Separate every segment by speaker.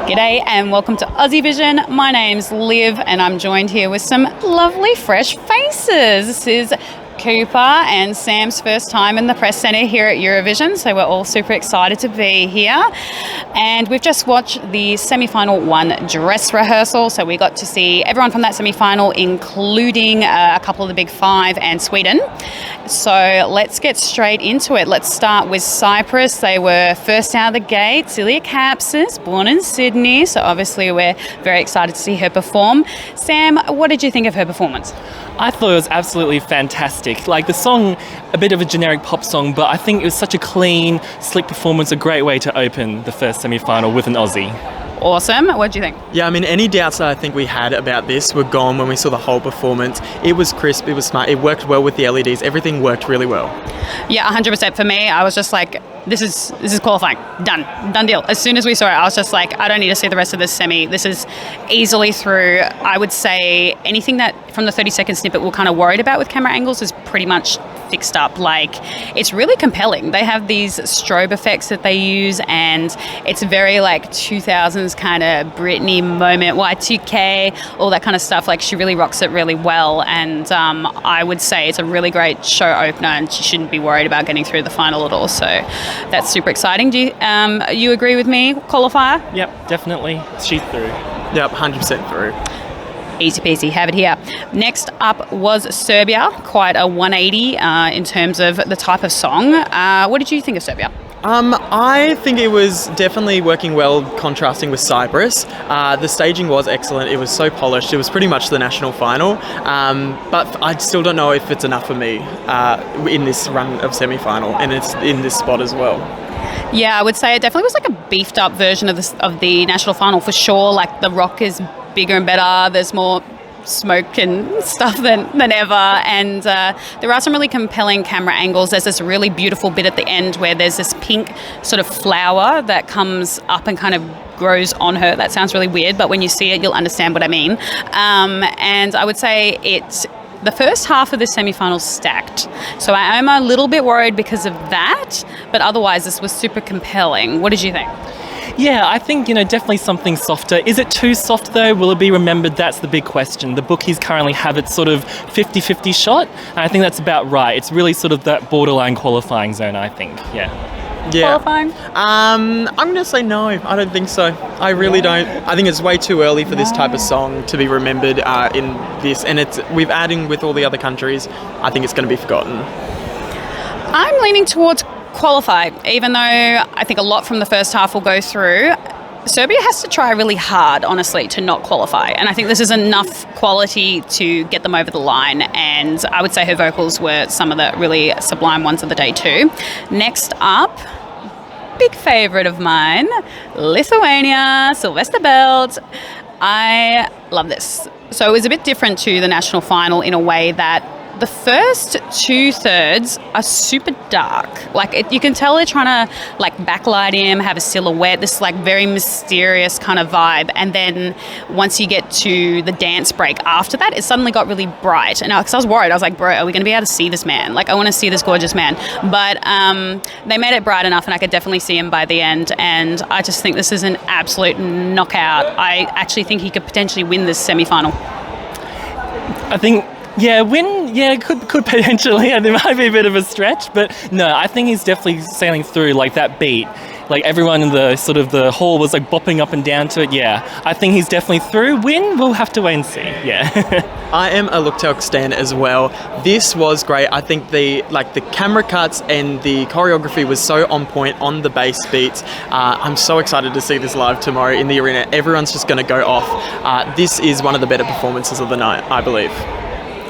Speaker 1: G'day and welcome to Aussie Vision. My name's Liv and I'm joined here with some lovely fresh faces. This is Cooper and Sam's first time in the press centre here at Eurovision, so we're all super excited to be here. And we've just watched the semi-final one dress rehearsal, so we got to see everyone from that semi-final, including a couple of the big five and Sweden. So let's get straight into it. Let's start with Cyprus. They were first out of the gate. Celia Kapsis, born in Sydney, so obviously we're very excited to see her perform. Sam, what did you think of her performance?
Speaker 2: I thought it was absolutely fantastic. Like the song, a bit of a generic pop song, but I think it was such a clean, slick performance, a great way to open the first semi-final with an Aussie.
Speaker 1: Awesome. What do you think?
Speaker 3: Yeah, I mean, any doubts that I think we had about this were gone when we saw the whole performance. It was crisp, it was smart, it worked well with the LEDs, everything worked really well.
Speaker 1: Yeah, 100% for me. I was just like, this is qualifying. Done deal. As soon as we saw it, I was just like, I don't need to see the rest of this semi. This is easily through. I would say anything that from the 30-second snippet we're kind of worried about with camera angles is pretty much fixed up. Like, it's really compelling. They have these strobe effects that they use, and it's very like 2000s kind of Britney moment, Y2K, all that kind of stuff. Like, she really rocks it really well, and I would say it's a really great show opener, and she shouldn't be worried about getting through the final at all. So that's super exciting. Do you agree with me, qualifier?
Speaker 2: Yep, definitely. She's through.
Speaker 3: Yep, 100% through.
Speaker 1: Easy peasy, have it here. Next up was Serbia, quite a 180 in terms of the type of song. What did you think of Serbia?
Speaker 3: I think it was definitely working well, contrasting with Cyprus. The staging was excellent. It was so polished. It was pretty much the national final. But I still don't know if it's enough for me in this run of semi-final, and it's in this spot as well.
Speaker 1: Yeah, I would say it definitely was like a beefed up version of the national final for sure. Like, the rock is bigger and better. There's more smoke and stuff than ever, and there are some really compelling camera angles. There's this really beautiful bit at the end where there's this pink sort of flower that comes up and kind of grows on her. That sounds really weird, but when you see it you'll understand what I mean. And I would say the first half of the semi-final stacked, so I am a little bit worried because of that, but otherwise this was super compelling. What did you think?
Speaker 2: Yeah, I think, definitely something softer. Is it too soft though? Will it be remembered? That's the big question. The bookies currently have it sort of 50-50 shot, and I think that's about right. It's really sort of that borderline qualifying zone, I think. Yeah.
Speaker 1: Qualifying?
Speaker 3: I'm going to say no. I don't think so. I really don't. I think it's way too early for this type of song to be remembered in this, and we've adding with all the other countries. I think it's going to be forgotten.
Speaker 1: I'm leaning towards qualify, even though I think a lot from the first half will go through. Serbia has to try really hard, honestly, to not qualify, and I think this is enough quality to get them over the line, and I would say her vocals were some of the really sublime ones of the day too. Next up, big favourite of mine, Lithuania, Sylvester Belt. I love this. So it was a bit different to the national final in a way that the first 2/3 are super dark. Like, you can tell they're trying to like backlight him, have a silhouette, this like very mysterious kind of vibe. And then once you get to the dance break after that, it suddenly got really bright. And because I was worried, I was like, bro, are we going to be able to see this man? Like, I want to see this gorgeous man. But they made it bright enough, and I could definitely see him by the end. And I just think this is an absolute knockout. I actually think he could potentially win this semi-final.
Speaker 2: I think, could potentially. There might be a bit of a stretch, but no, I think he's definitely sailing through. Like, that beat, like everyone in the sort of the hall was like bopping up and down to it. Yeah, I think he's definitely through. Win, we'll have to wait and see. Yeah.
Speaker 3: I am a Looktelk stan as well. This was great. I think the camera cuts and the choreography was so on point on the bass beats. I'm so excited to see this live tomorrow in the arena. Everyone's just going to go off. This is one of the better performances of the night, I believe.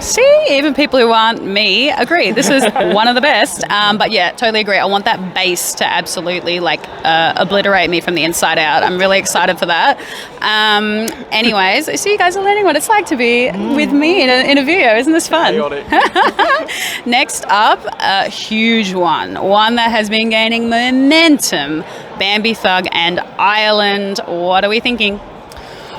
Speaker 1: See, even people who aren't me agree. This is one of the best. But yeah, totally agree. I want that bass to absolutely obliterate me from the inside out. I'm really excited for that. Anyways, so you guys are learning what it's like to be with me in a video. Isn't this fun? Next up, a huge one that has been gaining momentum. Bambi Thug and Ireland. What are we thinking?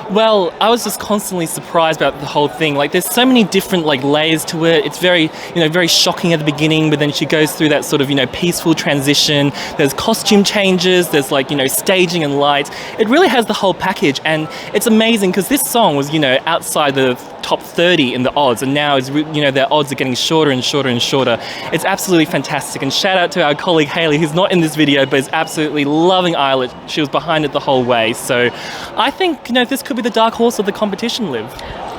Speaker 2: Well, I was just constantly surprised about the whole thing. Like, there's so many different like layers to it. It's very, very shocking at the beginning, but then she goes through that sort of, peaceful transition. There's costume changes. There's like, staging and lights. It really has the whole package, and it's amazing because this song was, outside the top 30 in the odds, and now is their odds are getting shorter and shorter and shorter. It's absolutely fantastic, and shout out to our colleague Hayley, who's not in this video but is absolutely loving Islet. She was behind it the whole way, so I think this could be the dark horse of the competition, Liv.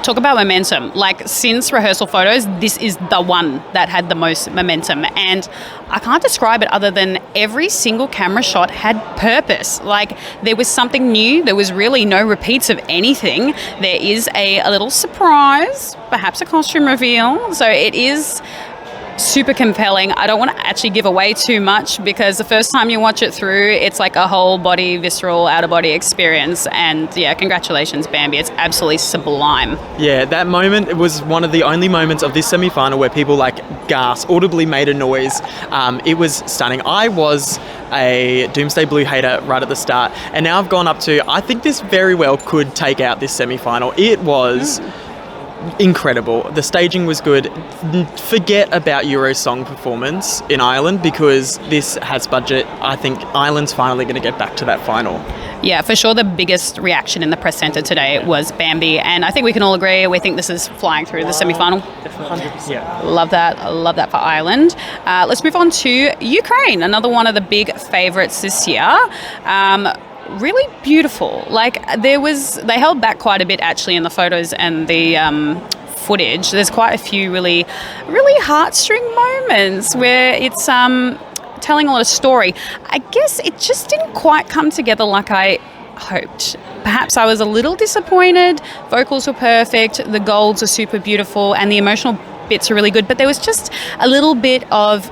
Speaker 1: Talk about momentum. Like, since rehearsal photos, this is the one that had the most momentum, and I can't describe it other than every single camera shot had purpose. Like, there was something new. There was really no repeats of anything. There is a little surprise, perhaps a costume reveal, so it is super compelling. I don't want to actually give away too much because the first time you watch it through, it's like a whole body, visceral, out-of-body experience. And yeah, congratulations, Bambi. It's absolutely sublime.
Speaker 3: Yeah, that moment, it was one of the only moments of this semi-final where people like gasped, audibly made a noise. It was stunning. I was a Doomsday Blue hater right at the start, and now I've gone up to, I think this very well could take out this semi-final. It was incredible. The staging was good. Forget about Euro song performance in Ireland because this has budget. I think Ireland's finally going to get back to that final.
Speaker 1: Yeah, for sure the biggest reaction in the press centre today was Bambi, and I think we can all agree we think this is flying through the semi-final.
Speaker 2: 100%. Yeah.
Speaker 1: Love that for Ireland. Let's move on to Ukraine, another one of the big favourites this year. Really beautiful. Like, they held back quite a bit actually in the photos and the footage. There's quite a few really, really heartstring moments where it's telling a lot of story. I guess it just didn't quite come together like I hoped. Perhaps I was a little disappointed. Vocals were perfect, the golds are super beautiful, and the emotional bits are really good, but there was just a little bit of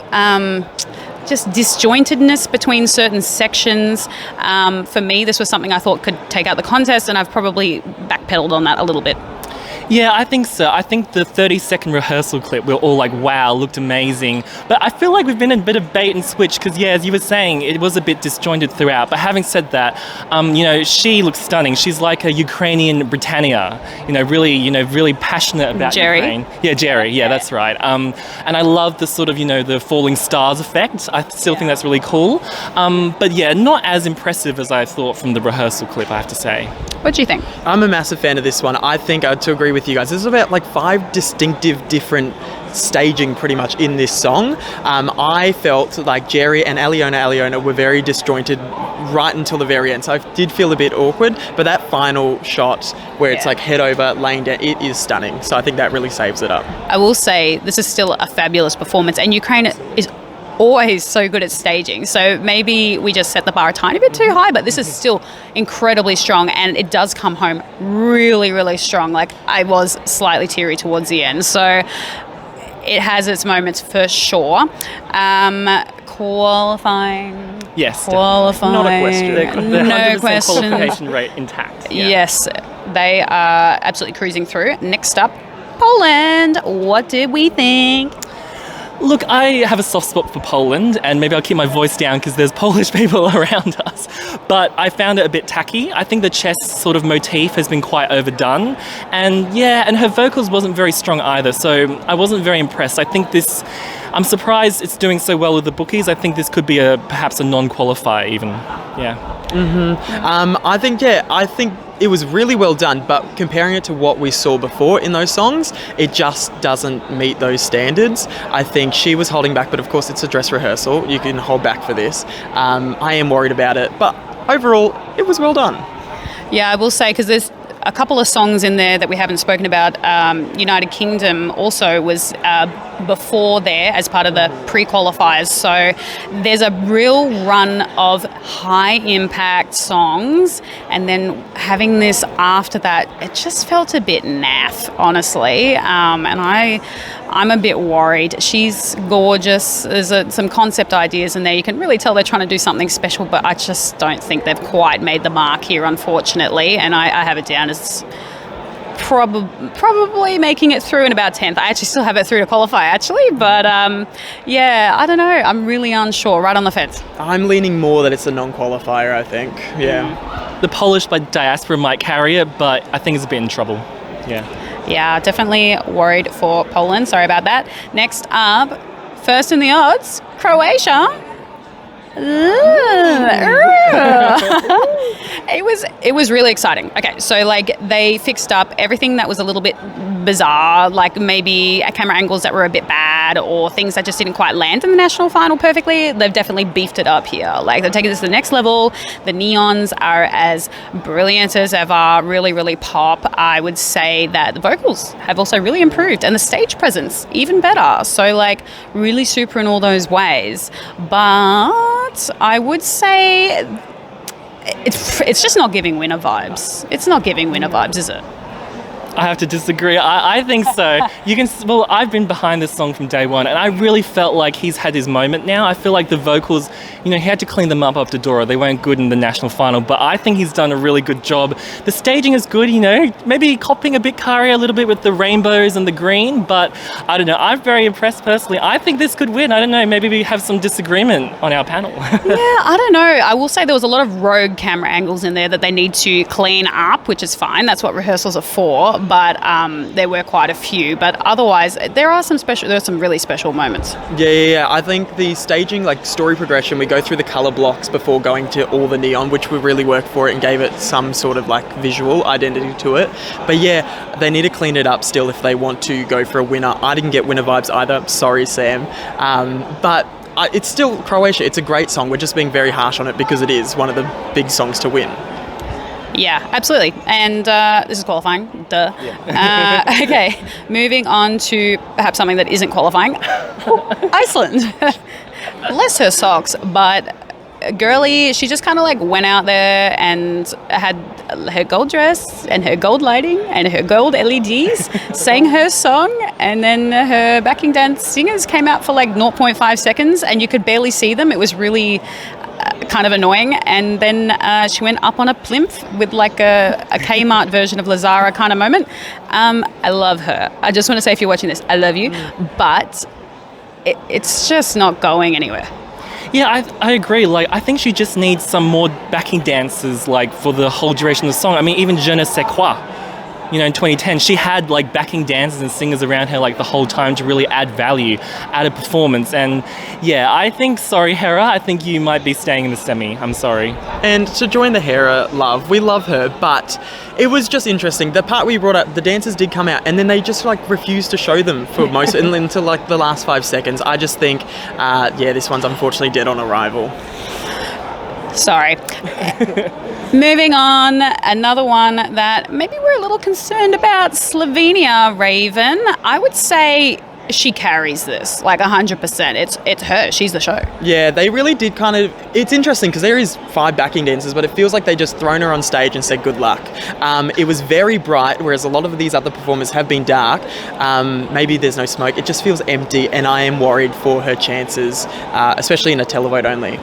Speaker 1: just disjointedness between certain sections. For me, this was something I thought could take out the contest, and I've probably backpedaled on that a little bit.
Speaker 2: Yeah, I think so. I think the 30-second rehearsal clip, we're all like, wow, looked amazing. But I feel like we've been in a bit of bait and switch because, yeah, as you were saying, it was a bit disjointed throughout. But having said that, she looks stunning. She's like a Ukrainian Britannia, really passionate about
Speaker 1: Jerry.
Speaker 2: Ukraine. Yeah, Jerry. Yeah, that's right. And I love the sort of, the falling stars effect. I still think that's really cool. But yeah, not as impressive as I thought from the rehearsal clip, I have to say.
Speaker 1: What do you think?
Speaker 3: I'm a massive fan of this one. I think to agree with you guys, there's about like 5 distinctive different staging pretty much in this song. I felt like Jerry and Aliona were very disjointed right until the very end, so I did feel a bit awkward, but that final shot where it's like head over, laying down, it is stunning, so I think that really saves it up.
Speaker 1: I will say this is still a fabulous performance, and Ukraine is always so good at staging, so maybe we just set the bar a tiny bit too high, but this is still incredibly strong, and it does come home really, really strong. Like, I was slightly teary towards the end, so it has its moments for sure. Qualifying.
Speaker 2: Yes.
Speaker 1: Qualifying.
Speaker 2: Not a question. The
Speaker 1: No
Speaker 2: 100%
Speaker 1: question.
Speaker 2: qualification rate intact. Yeah.
Speaker 1: Yes, they are absolutely cruising through. Next up, Poland. What did we think?
Speaker 2: Look, I have a soft spot for Poland, and maybe I'll keep my voice down because there's Polish people around us, but I found it a bit tacky. I think the chess sort of motif has been quite overdone, and her vocals wasn't very strong either, so I wasn't very impressed. I think I'm surprised it's doing so well with the bookies. I think this could be perhaps a non-qualifier even. Yeah.
Speaker 3: I think it was really well done, but comparing it to what we saw before in those songs, it just doesn't meet those standards. I think she was holding back, but of course it's a dress rehearsal. You can hold back for this. I am worried about it, but overall, it was well done. Yeah,
Speaker 1: I will say, because there's a couple of songs in there that we haven't spoken about. United Kingdom also was before there as part of the pre-qualifiers. So there's a real run of high-impact songs, and then having this after that, it just felt a bit naff, honestly. And I'm a bit worried. She's gorgeous. There's some concept ideas in there. You can really tell they're trying to do something special, but I just don't think they've quite made the mark here, unfortunately. And I have it down as probably making it through in about 10th. I actually still have it through to qualify, actually. But, yeah, I don't know. I'm really unsure, right on the fence.
Speaker 3: I'm leaning more that it's a non-qualifier, I think. Yeah.
Speaker 2: The Polish by diaspora might carry it, but I think it's a bit in trouble. Yeah.
Speaker 1: Yeah, definitely worried for Poland. Sorry about that. Next up, first in the odds, Croatia. It was really exciting. Okay, so like they fixed up everything that was a little bit bizarre, like maybe camera angles that were a bit bad or things that just didn't quite land in the national final perfectly. They've definitely beefed it up here. Like they've taken this to the next level. The neons are as brilliant as ever, really, really pop. I would say that the vocals have also really improved and the stage presence even better. So like really super in all those ways. But I would say it's just not giving winner vibes. It's not giving winner vibes, is it?
Speaker 2: I have to disagree. I think so. Well, I've been behind this song from day one, and I really felt like he's had his moment now. I feel like the vocals, he had to clean them up after Dora. They weren't good in the national final, but I think he's done a really good job. The staging is good, maybe copying a bit Kari a little bit with the rainbows and the green, but I don't know. I'm very impressed personally. I think this could win. I don't know. Maybe we have some disagreement on our panel.
Speaker 1: Yeah, I don't know. I will say there was a lot of rogue camera angles in there that they need to clean up, which is fine. That's what rehearsals are for. But there were quite a few. But otherwise, there are some really special moments.
Speaker 3: Yeah. I think the staging, like story progression, we go through the colour blocks before going to all the neon, which would really work for it and gave it some sort of like visual identity to it. But yeah, they need to clean it up still if they want to go for a winner. I didn't get winner vibes either. Sorry, Sam. But it's still Croatia. It's a great song. We're just being very harsh on it because it is one of the big songs to win.
Speaker 1: Yeah, absolutely. And this is qualifying. Duh.
Speaker 2: Yeah.
Speaker 1: Okay, moving on to perhaps something that isn't qualifying. Iceland. Bless her socks, but girly, she just kind of like went out there and had her gold dress and her gold lighting and her gold LEDs, sang her song, and then her backing dance singers came out for like 0.5 seconds and you could barely see them. It was really kind of annoying. And then she went up on a plinth with like a Kmart version of Lazara kind of moment. I love her. I just want to say, if you're watching this, I love you. But it's just not going anywhere.
Speaker 2: Yeah, I agree. Like, I think she just needs some more backing dancers, like, for the whole duration of the song. I mean, even Je ne sais quoi, in 2010, she had, like, backing dancers and singers around her, like, the whole time to really add value, add a performance. And, yeah, I think, sorry, Hera, I think you might be staying in the semi. I'm sorry.
Speaker 3: And to join the Hera love, we love her, but it was just interesting. The part we brought up, the dancers did come out, and then they just, like, refused to show them for most, until, like, the last 5 seconds. I just think, this one's unfortunately dead on arrival.
Speaker 1: Sorry. Moving on, another one that maybe we're a little concerned about, Slovenia, Raven. I would say she carries this, like 100%. It's her. She's the show.
Speaker 3: Yeah, they really did kind of... It's interesting because there is 5 backing dancers, but it feels like they just thrown her on stage and said good luck. It was very bright, whereas a lot of these other performers have been dark. Maybe there's no smoke. It just feels empty, and I am worried for her chances, especially in a televote only.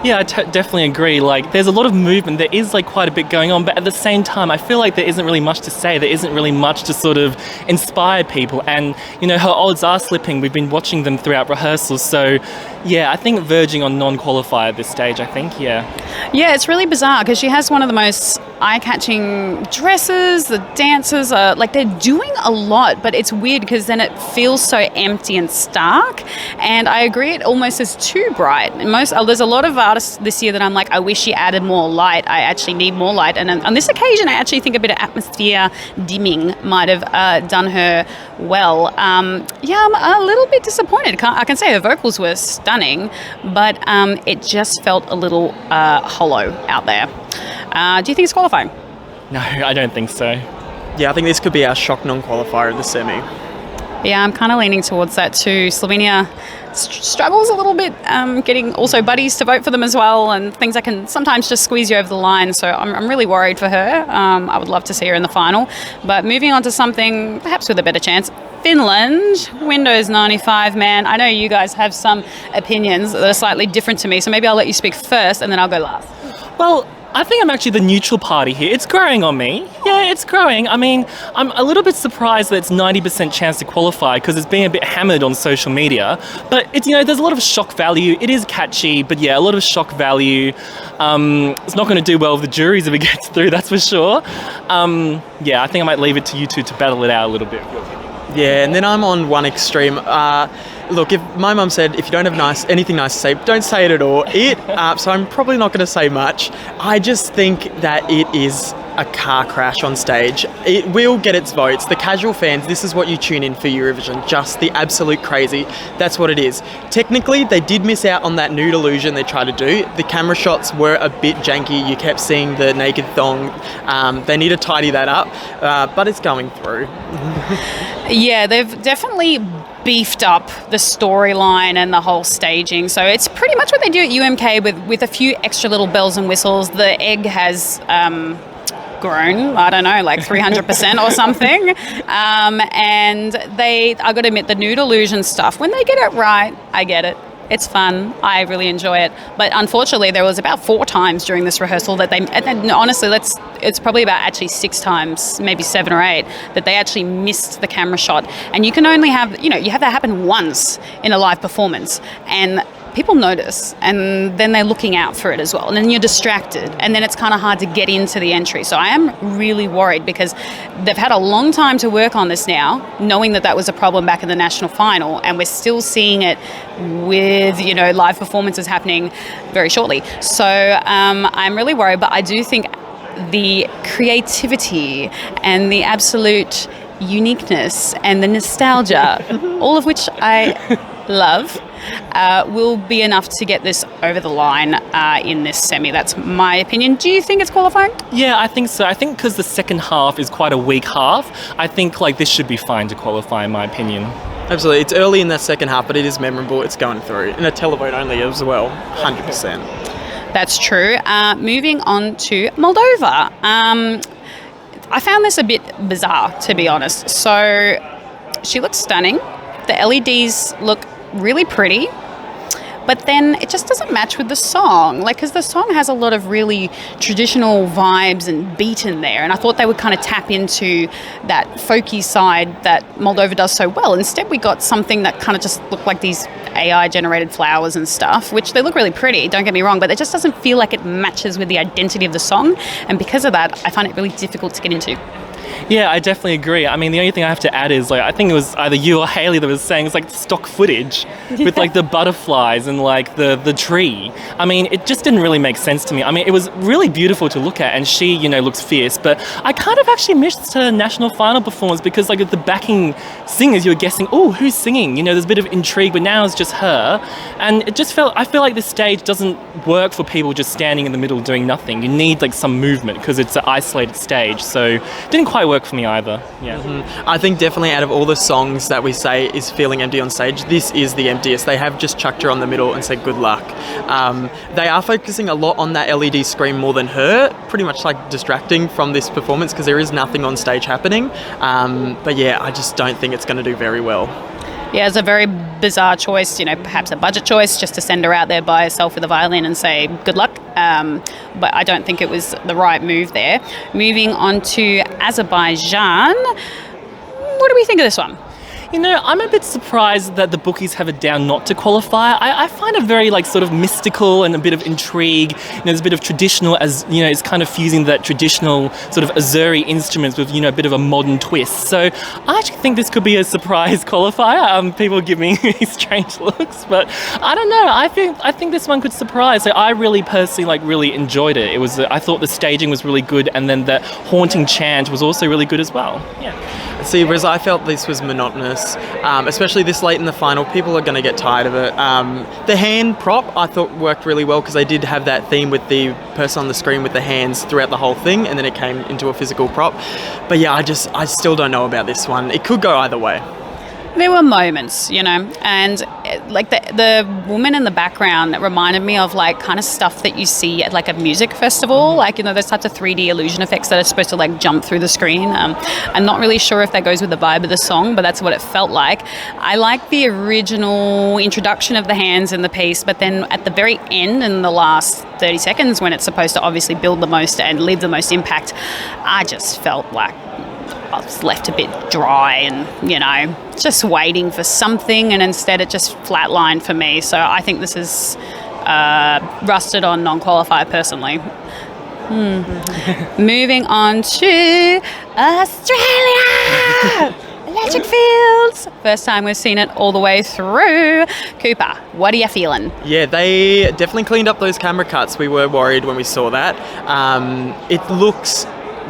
Speaker 2: Yeah, I definitely agree. Like, there's a lot of movement. There is, like, quite a bit going on. But at the same time, I feel like there isn't really much to say. There isn't really much to sort of inspire people. And, her odds are slipping. We've been watching them throughout rehearsals. So, yeah, I think verging on non-qualifier at this stage, I think, yeah.
Speaker 1: Yeah, it's really bizarre because she has one of the most eye-catching dresses. The dancers are, like, they're doing a lot. But it's weird because then it feels so empty and stark. And I agree, it almost is too bright. There's a lot of artists this year that I'm like, I wish she added more light. I actually need more light. And on this occasion, I actually think a bit of atmosphere dimming might have done her well. I'm a little bit disappointed. I can say her vocals were stunning, but it just felt a little hollow out there. Do you think it's qualifying?
Speaker 2: No, I don't think so.
Speaker 3: Yeah, I think this could be our shock non-qualifier of the semi.
Speaker 1: Yeah, I'm kind of leaning towards that too. Slovenia struggles a little bit getting also buddies to vote for them as well, and things that can sometimes just squeeze you over the line. So I'm really worried for her. I would love to see her in the final. But moving on to something perhaps with a better chance, Finland, Windows 95, man. I know you guys have some opinions that are slightly different to me, so maybe I'll let you speak first and then I'll go last.
Speaker 2: Well, I think I'm actually the neutral party here. It's growing on me. Yeah, Yeah, it's growing. I mean, I'm a little bit surprised that it's 90% chance to qualify because it's being a bit hammered on social media. But it's, there's a lot of shock value. It is catchy, but yeah, a lot of shock value. It's not going to do well with the juries if it gets through, that's for sure. Yeah, I think I might leave it to you two to battle it out a little bit.
Speaker 3: Yeah, and then I'm on one extreme. Look, if my mum said if you don't have anything nice to say, don't say it at all. So I'm probably not going to say much. I just think that it is a car crash on stage. It will get its votes. The casual fans, this is what you tune in for Eurovision, just the absolute crazy. That's what it is. Technically, they did miss out on that nude illusion they tried to do. The camera shots were a bit janky. You kept seeing the naked thong. They need to tidy that up, but it's going through.
Speaker 1: Yeah, they've definitely beefed up the storyline and the whole staging. So it's pretty much what they do at UMK with a few extra little bells and whistles. The egg has grown, I don't know, like 300% or something. And I got to admit, the nude illusion stuff, when they get it right, I get it. It's fun. I really enjoy it. But unfortunately, there was about 4 times during this rehearsal that honestly, it's probably about actually 6 times, maybe 7 or 8, that they actually missed the camera shot. And you can only have, you have that happen once in a live performance. And people notice, and then they're looking out for it as well. And then you're distracted, and then it's kind of hard to get into the entry. So I am really worried because they've had a long time to work on this now, knowing that was a problem back in the national final, and we're still seeing it with, live performances happening very shortly. So I'm really worried, but I do think the creativity and the absolute uniqueness and the nostalgia, all of which I love, will be enough to get this over the line in this semi. That's my opinion. Do you think it's qualifying?
Speaker 2: Yeah, I think so. I think because the second half is quite a weak half, I think this should be fine to qualify, in my opinion.
Speaker 3: Absolutely. It's early in that second half, but it is memorable. It's going through. And a televote only as well, 100%. That's
Speaker 1: true. Moving on to Moldova. I found this a bit bizarre, to be honest. So she looks stunning. The LEDs look really pretty, but then it just doesn't match with the song, because the song has a lot of really traditional vibes and beat in there, and I thought they would kind of tap into that folky side that Moldova does so well. Instead, we got something that kind of just looked like these AI generated flowers and stuff, which they look really pretty, don't get me wrong, but it just doesn't feel like it matches with the identity of the song, and because of that, I find it really difficult to get into.
Speaker 2: Yeah, I definitely agree. I mean, the only thing I have to add is, I think it was either you or Hayley that was saying it's stock footage with the butterflies and the tree. I mean, it just didn't really make sense to me. I mean, it was really beautiful to look at, and she, looks fierce, but I kind of actually missed her national final performance because with the backing singers, you were guessing, oh, who's singing? There's a bit of intrigue, but now it's just her. And it just I feel like this stage doesn't work for people just standing in the middle doing nothing. You need some movement because it's an isolated stage, so it didn't quite work for me either. Yeah.
Speaker 3: Mm-hmm. I think definitely out of all the songs that we say is feeling empty on stage, this is the emptiest. They have just chucked her on the middle and said good luck. They are focusing a lot on that LED screen more than her, pretty much distracting from this performance because there is nothing on stage happening. But yeah, I just don't think it's going to do very well.
Speaker 1: Yeah, it's a very bizarre choice, perhaps a budget choice, just to send her out there by herself with a violin and say good luck. But I don't think it was the right move there. Moving on to Azerbaijan. What do we think of this one?
Speaker 2: I'm a bit surprised that the bookies have it down not to qualify. I find it very sort of mystical and a bit of intrigue. There's a bit of traditional, as it's kind of fusing that traditional sort of Azeri instruments with a bit of a modern twist. So I actually think this could be a surprise qualifier. People give me strange looks, but I don't know. I think this one could surprise. So I really personally really enjoyed it. I thought the staging was really good, and then the haunting chant was also really good as well. Yeah.
Speaker 3: See, whereas I felt this was monotonous, especially this late in the final. People are going to get tired of it. The hand prop I thought worked really well because they did have that theme with the person on the screen with the hands throughout the whole thing, and then it came into a physical prop. But yeah, I still don't know about this one. It could go either way.
Speaker 1: There were moments, and like the woman in the background that reminded me of like kind of stuff that you see at like a music festival, like, those types of 3D illusion effects that are supposed to like jump through the screen. I'm not really sure if that goes with the vibe of the song, but that's what it felt like. I like the original introduction of the hands in the piece, but then at the very end, in the last 30 seconds, when it's supposed to obviously build the most and leave the most impact, I just felt like I was left a bit dry and, just waiting for something, and instead it just flatlined for me. So I think this is rusted on non-qualified personally. Moving on to Australia! Electric Fields! First time we've seen it all the way through. Cooper, what are you feeling?
Speaker 3: Yeah, they definitely cleaned up those camera cuts. We were worried when we saw that. It looks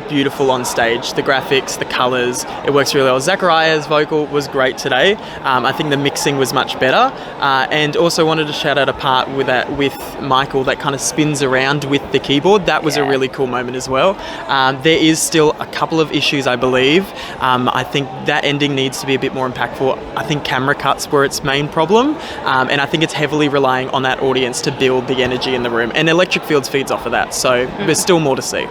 Speaker 3: beautiful on stage. The graphics, the colours, it works really well. Zachariah's vocal was great today. I think the mixing was much better. And also wanted to shout out a part with Michael that kind of spins around with the keyboard. That was a really cool moment as well. There is still a couple of issues, I believe. I think that ending needs to be a bit more impactful. I think camera cuts were its main problem. And I think it's heavily relying on that audience to build the energy in the room. And Electric Fields feeds off of that. So there's still more to see.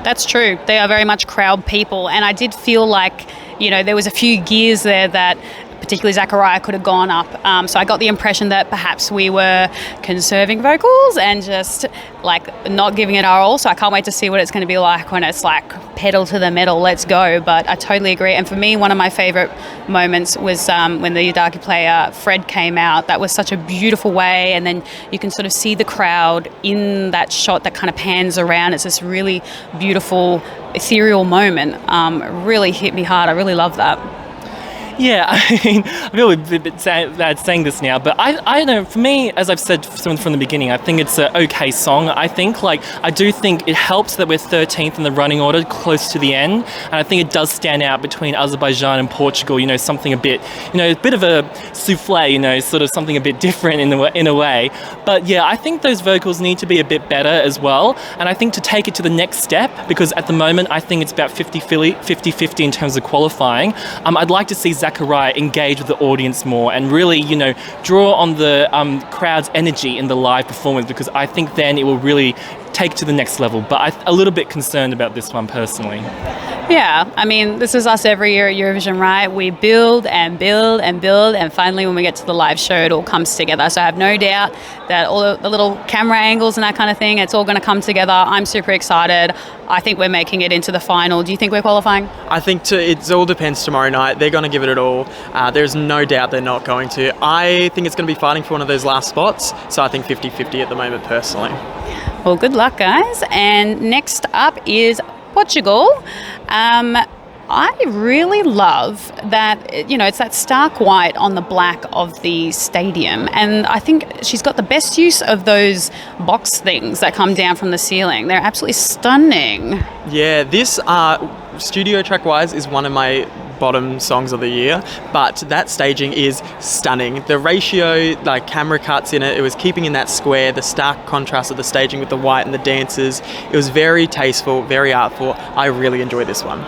Speaker 1: That's true. They are very much crowd people. And I did feel like, there was a few gears there that particularly Zachariah could have gone up. So I got the impression that perhaps we were conserving vocals and just like not giving it our all. So I can't wait to see what it's going to be like when it's like pedal to the metal, let's go. But I totally agree. And for me, one of my favourite moments was when the Yadaki player Fred came out. That was such a beautiful way. And then you can sort of see the crowd in that shot that kind of pans around. It's this really beautiful, ethereal moment. Really hit me hard. I really love that.
Speaker 2: Yeah, I feel a bit bad saying this now, but I know, for me, as I've said from the beginning, I think it's an okay song. I do think it helps that we're 13th in the running order, close to the end, and I think it does stand out between Azerbaijan and Portugal, something a bit, a bit of a souffle, sort of something a bit different in a way. But yeah, I think those vocals need to be a bit better as well, and I think to take it to the next step, because at the moment, I think it's about 50-50 in terms of qualifying. I'd like to see Zachariah engage with the audience more and really, draw on the crowd's energy in the live performance, because I think then it will really take it to the next level. But I'm a little bit concerned about this one personally.
Speaker 1: Yeah, I mean, this is us every year at Eurovision, right? We build and build and build, and finally when we get to the live show, it all comes together. So I have no doubt that all the little camera angles and that kind of thing, it's all going to come together. I'm super excited. I think we're making it into the final. Do you think we're qualifying?
Speaker 3: I think it all depends tomorrow night. They're going to give it all. There's no doubt they're not going to. I think it's going to be fighting for one of those last spots. So I think 50-50 at the moment, personally.
Speaker 1: Well, good luck, guys. And next up is Portugal. I really love that, it's that stark white on the black of the stadium. And I think she's got the best use of those box things that come down from the ceiling. They're absolutely stunning.
Speaker 3: Yeah, this studio track-wise is one of my bottom songs of the year, but that staging is stunning. The ratio, like camera cuts in it was keeping in that square, the stark contrast of the staging with the white and the dancers. It was very tasteful, very artful. I really enjoyed this one.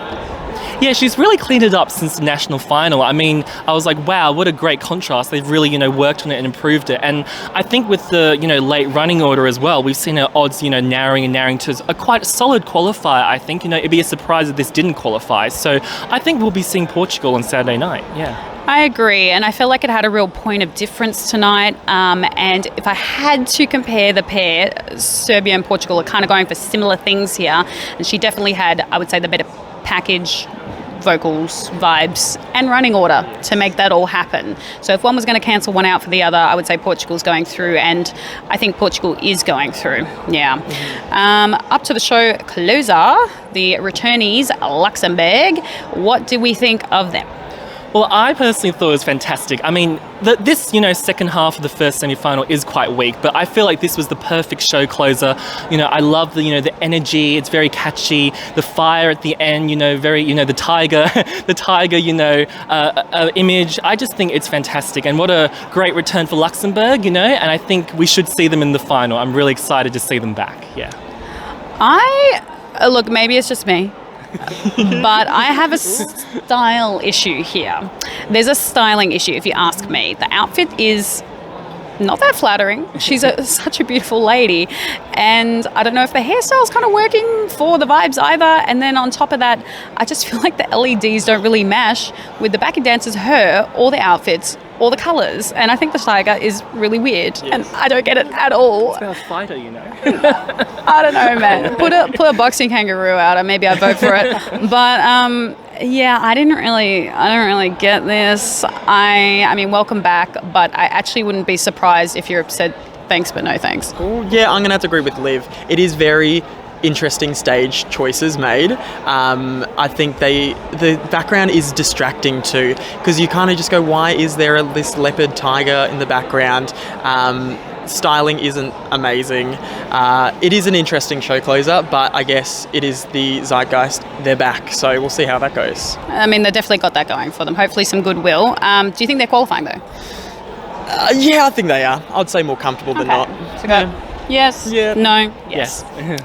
Speaker 2: Yeah, she's really cleaned it up since the national final. I mean, I was like, wow, what a great contrast. They've really, worked on it and improved it. And I think with the, late running order as well, we've seen her odds, narrowing to a quite solid qualifier, I think. It'd be a surprise if this didn't qualify. So I think we'll be seeing Portugal on Saturday night, yeah.
Speaker 1: I agree, and I feel like it had a real point of difference tonight. And if I had to compare the pair, Serbia and Portugal are kind of going for similar things here. And she definitely had, I would say, the better package, vocals, vibes, and running order to make that all happen. So if one was going to cancel one out for the other, I would say Portugal's going through, and I think Portugal is going through. Yeah. Up to the show closer, the returnees, Luxembourg. What do we think of them?
Speaker 2: Well, I personally thought it was fantastic. I mean, this, second half of the first semi-final is quite weak, but I feel like this was the perfect show closer. I love the, the energy. It's very catchy. The fire at the end, very, the tiger, image. I just think it's fantastic. And what a great return for Luxembourg, and I think we should see them in the final. I'm really excited to see them back, yeah.
Speaker 1: Look, maybe it's just me, but I have a style issue here. There's a styling issue, if you ask me. The outfit is not that flattering. She's such a beautiful lady, and I don't know if the hairstyle's kind of working for the vibes either. And then on top of that, I just feel like the LEDs don't really mash with the backing dancers, her, or the outfits, or the colours. And I think the tiger is really weird, and I don't get it at all.
Speaker 2: It's about a fighter, you know.
Speaker 1: I don't know, man. Put a boxing kangaroo out, and maybe I'd vote for it. But yeah, I don't really get this. I mean, welcome back, but I actually wouldn't be surprised if Europe said thanks, but no thanks.
Speaker 3: Yeah, I'm gonna have to agree with Liv. It is very interesting stage choices made. I think the background is distracting too, because you kind of just go, why is there this leopard tiger in the background? Styling isn't amazing. It is an interesting show closer, but I guess it is the zeitgeist. They're back, so we'll see how that goes.
Speaker 1: I mean, they definitely got that going for them. Hopefully some goodwill. Do you think they're qualifying though?
Speaker 3: Yeah, I think they are. I'd say more comfortable than not.
Speaker 1: So go. Yes.
Speaker 3: Yeah.
Speaker 1: No. Yes.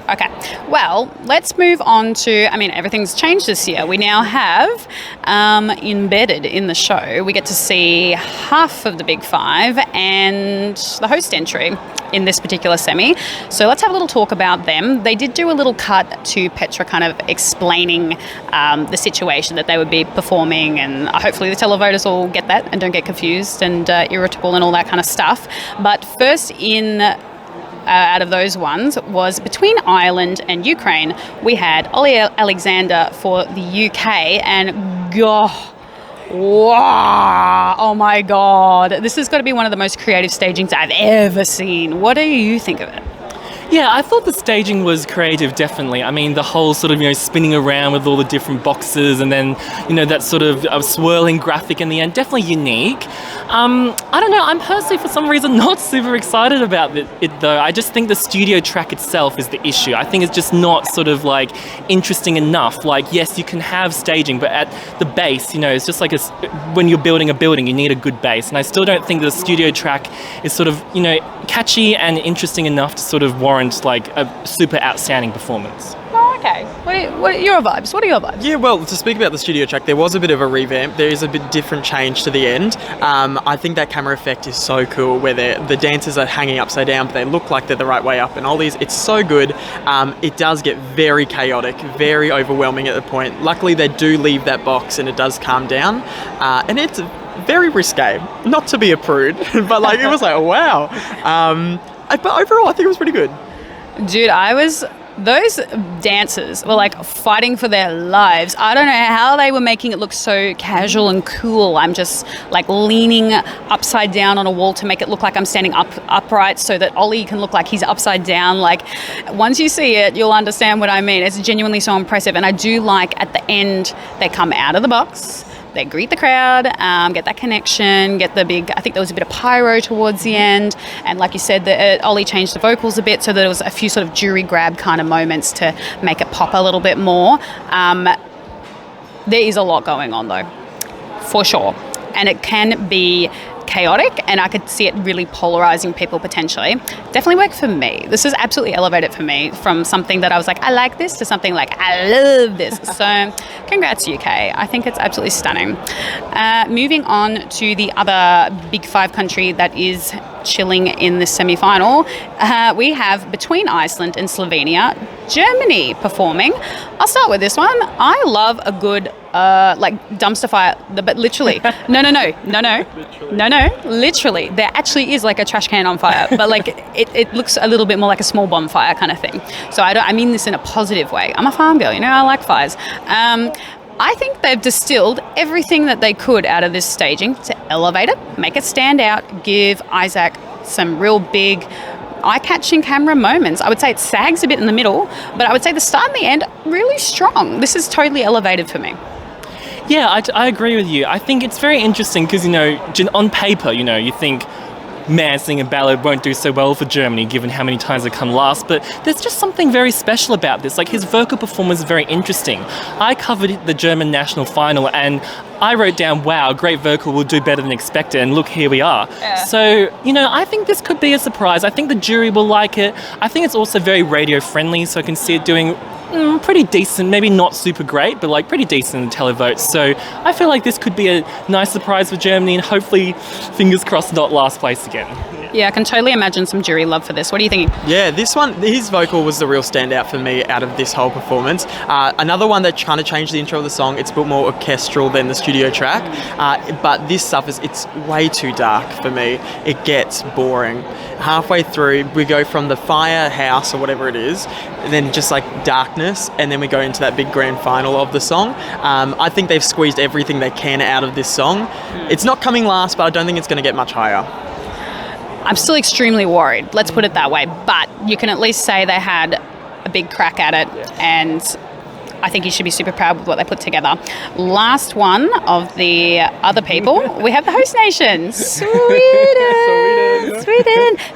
Speaker 1: Okay. Well, let's move on to, I mean, everything's changed this year. We now have embedded in the show, we get to see half of the Big Five and the host entry in this particular semi. So let's have a little talk about them. They did do a little cut to Petra kind of explaining the situation that they would be performing, and hopefully the televoters will get that and don't get confused and irritable and all that kind of stuff. But first out of those ones was between Ireland and Ukraine. We had Ollie Alexander for the UK, and wow, oh my God, this has got to be one of the most creative stagings I've ever seen. What do you think of it?
Speaker 2: Yeah, I thought the staging was creative, definitely. I mean, the whole sort of, spinning around with all the different boxes and then, that sort of swirling graphic in the end, definitely unique. I don't know, I'm personally, for some reason, not super excited about it though. I just think the studio track itself is the issue. I think it's just not sort of interesting enough. Yes, you can have staging, but at the base, it's just like when you're building a building, you need a good base. And I still don't think the studio track is sort of, catchy and interesting enough to sort of warrant a super outstanding performance.
Speaker 1: Oh, okay. What are your vibes? What are your vibes?
Speaker 3: Yeah, well, to speak about the studio track, there was a bit of a revamp. There is a bit different change to the end. I think that camera effect is so cool, where the dancers are hanging upside down, but they look like they're the right way up, and all these. It's so good. It does get very chaotic, very overwhelming at the point. Luckily, they do leave that box, and it does calm down, and it's very risque. Not to be a prude, but it was wow. But overall, I think it was pretty good.
Speaker 1: Dude, those dancers were fighting for their lives. I don't know how they were making it look so casual and cool. I'm just leaning upside down on a wall to make it look like I'm standing upright so that Ollie can look like he's upside down. Once you see it, you'll understand what I mean. It's genuinely so impressive. And I do at the end, they come out of the box. They greet the crowd, get that connection, get the big, I think there was a bit of pyro towards the end. And like you said, Ollie changed the vocals a bit so that there was a few sort of jury grab kind of moments to make it pop a little bit more. There is a lot going on though, for sure. And it can be chaotic, and I could see it really polarizing people potentially. Definitely worked for me. This is absolutely elevated for me from something that I was I like this to something I love this. So congrats UK. I think it's absolutely stunning. Moving on to the other Big Five country that is chilling in the semi-final, we have between Iceland and Slovenia, Germany performing. I'll start with this one. I love a good dumpster fire, but literally, no, literally, there actually is a trash can on fire, but it looks a little bit more like a small bonfire kind of thing. So I mean this in a positive way. I'm a farm girl, I like fires. I think they've distilled everything that they could out of this staging to elevate it, make it stand out, give Isaac some real big eye-catching camera moments. I would say it sags a bit in the middle, but I would say the start and the end, really strong. This is totally elevated for me.
Speaker 2: Yeah, I agree with you. I think it's very interesting because, on paper, you think man singing a ballad won't do so well for Germany given how many times they come last, but there's just something very special about this. His vocal performance is very interesting. I covered the German national final and I wrote down, wow, great vocal, will do better than expected, and look, here we are. Yeah. So, I think this could be a surprise. I think the jury will like it. I think it's also very radio friendly, so I can see it doing pretty decent, maybe not super great, but like pretty decent in televotes. So I feel like this could be a nice surprise for Germany, and hopefully, fingers crossed, not last place again.
Speaker 1: Yeah, I can totally imagine some jury love for this. What are you thinking?
Speaker 3: Yeah, this one, his vocal was the real standout for me out of this whole performance. Another one that kind of changed the intro of the song. It's a bit more orchestral than the studio track, but this suffers. It's way too dark for me. It gets boring. Halfway through, we go from the firehouse or whatever it is, and then just like darkness, and then we go into that big grand final of the song. I think they've squeezed everything they can out of this song. It's not coming last, but I don't think it's going to get much higher.
Speaker 1: I'm still extremely worried, let's put it that way, but you can at least say they had a big crack at it, and I think you should be super proud with what they put together. Last one of the other people, we have the host nation, Sweden.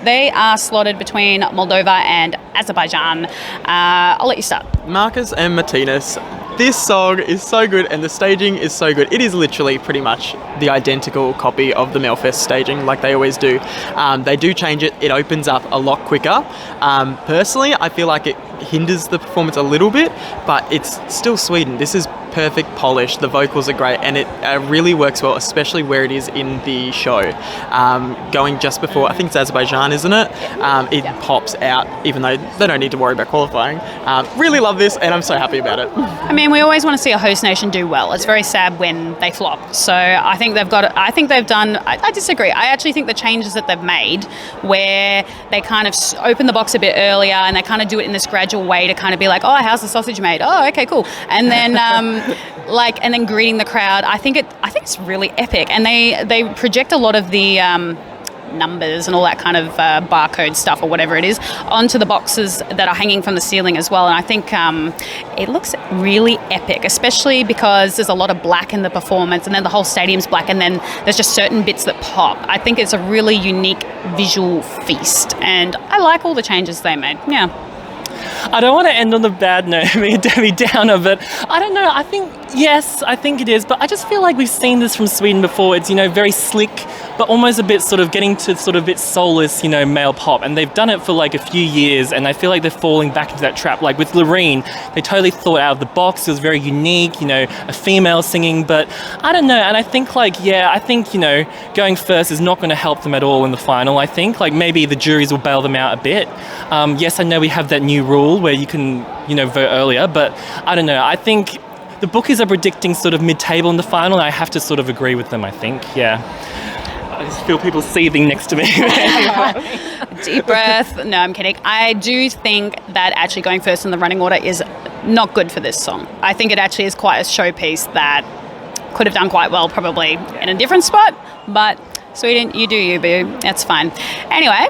Speaker 1: They are slotted between Moldova and Azerbaijan. I'll let you start.
Speaker 3: Marcus and Martinez. This song is so good and the staging is so good. It is literally pretty much the identical copy of the Melfest staging like they always do. They do change it. It opens up a lot quicker. Personally, I feel like it hinders the performance a little bit, but it's still Sweden. This is perfect polish. The vocals are great and it really works well, especially where it is in the show. Going just before, I think it's Azerbaijan, isn't it? It pops out, even though they don't need to worry about qualifying. Really love this and I'm so happy about it.
Speaker 1: I mean, we always want to see a host nation do well. It's very sad when they flop. So I think they've done, I disagree. I actually think the changes that they've made, where they kind of open the box a bit earlier and they kind of do it in this gradual way to kind of be like, oh, how's the sausage made? Oh, okay, cool. And then and then greeting the crowd. I think it's really epic. And they project a lot of the numbers and all that kind of barcode stuff or whatever it is onto the boxes that are hanging from the ceiling as well, and I think it looks really epic, especially because there's a lot of black in the performance and then the whole stadium's black and then there's just certain bits that pop. I think it's a really unique visual feast and I like all the changes they made. Yeah.
Speaker 2: I don't want to end on a bad note, Debbie Downer, but I don't know. I think it is, but I just feel like we've seen this from Sweden before. It's, very slick, but almost a bit sort of getting to sort of a bit soulless, male pop. And they've done it for like a few years, and I feel like they're falling back into that trap. Like with Loreen, they totally thought out of the box. It was very unique, a female singing, but I don't know. And I think going first is not going to help them at all in the final. I think like maybe the juries will bail them out a bit. Yes, I know we have that new rule where you can, vote earlier, but I don't know. I think the bookies are predicting sort of mid-table in the final, and I have to sort of agree with them, I think. Yeah. I just feel people seething next to me.
Speaker 1: Deep breath. No, I'm kidding. I do think that actually going first in the running order is not good for this song. I think it actually is quite a showpiece that could have done quite well probably in a different spot, but Sweden, you do you, boo. That's fine. Anyway,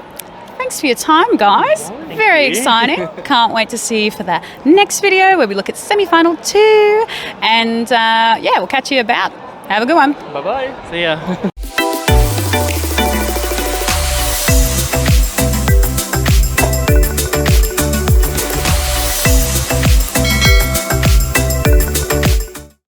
Speaker 1: thanks for your time, guys. Very exciting. Can't wait to see you for the next video where we look at semi-final 2. And we'll catch you about. Have a good one.
Speaker 2: Bye-bye. See ya.